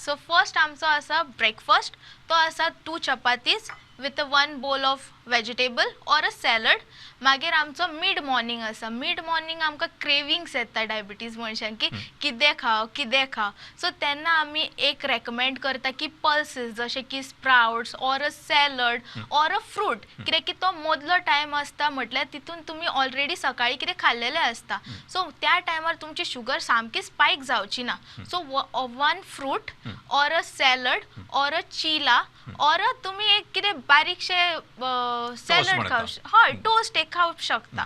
So first आमचो आसा breakfast, तो आसा 2 chapatis with 1 bowl of vegetable or a salad. मागीर आमचो मिड मॉर्निंग आसा. मिड मॉर्निंग आमकां क्रेविंग्स येता डायबिटीज मनशांक की कितें खाव. सो तेन्ना आमी एक रेकमेंड करता की पल्सीस जशे की sprouts or a salad or a fruit, कित्याक की तो मदलो टायम आसता म्हटल्यार तितून तुमी ऑलरेडी सकाळी कितें खाल्लेलें आसता. सो त्या टायमार तुमची शुगर सामकी स्पायक जावची ना. So 1 fruit or a salad or a chilla or तुमी एक कितें बारीकशे सॅलड खावं, हय टोस्ट एक खावप शकता.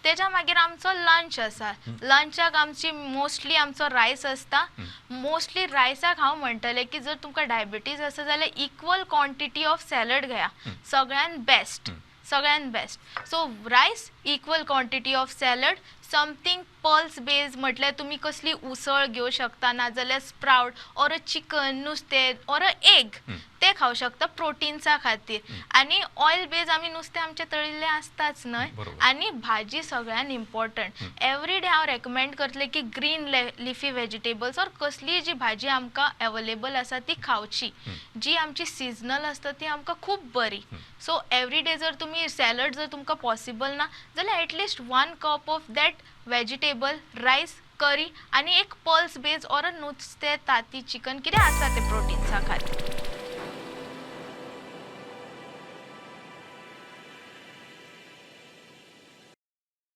तेच्या मागीर आमचो लंच आसा. लंचाक आमची मोस्टली आमचो रायस आसता. मोस्टली रायसाक हांव म्हणटलें की जर तुमकां डायबिटीज आसा जाल्यार इक्वल क्वॉन्टिटी ऑफ सॅलड घेया, सगळ्यान best. So rice, equal quantity of salad, something pulse based म्हटल्यार तुमी कसली उसळ घेवं शकता, नाजाल्यार स्प्राउट ऑर अ चिकन, नुस्तें ऑर अ एग ते खावं शकता प्रोटीन्सा खातीर. आनी ऑयल बेज आमी नुस्तें आमचें तळिल्लें आसताच न्हय. आनी भाजी सगळ्यान इम्पॉर्टंट. एवरी डे हांव रेकमेंड करतलें की ग्रीन लिफी वेजिटेबल्स ऑर कसलीय जी भाजी आमकां अवेलेबल आसा ती खावची. जी आमची सिजनल आसता ती आमकां खूब बरी. सो एवरी डे जर तुमी सॅलड जर तुमकां पॉसिबल ना जाल्यार at least 1 cup of that vegetable, रायस, करी आनी एक पल्स बेज ऑर नुस्तें, ताती, चिकन कितें आसा तें प्रोटीन्सा खातीर.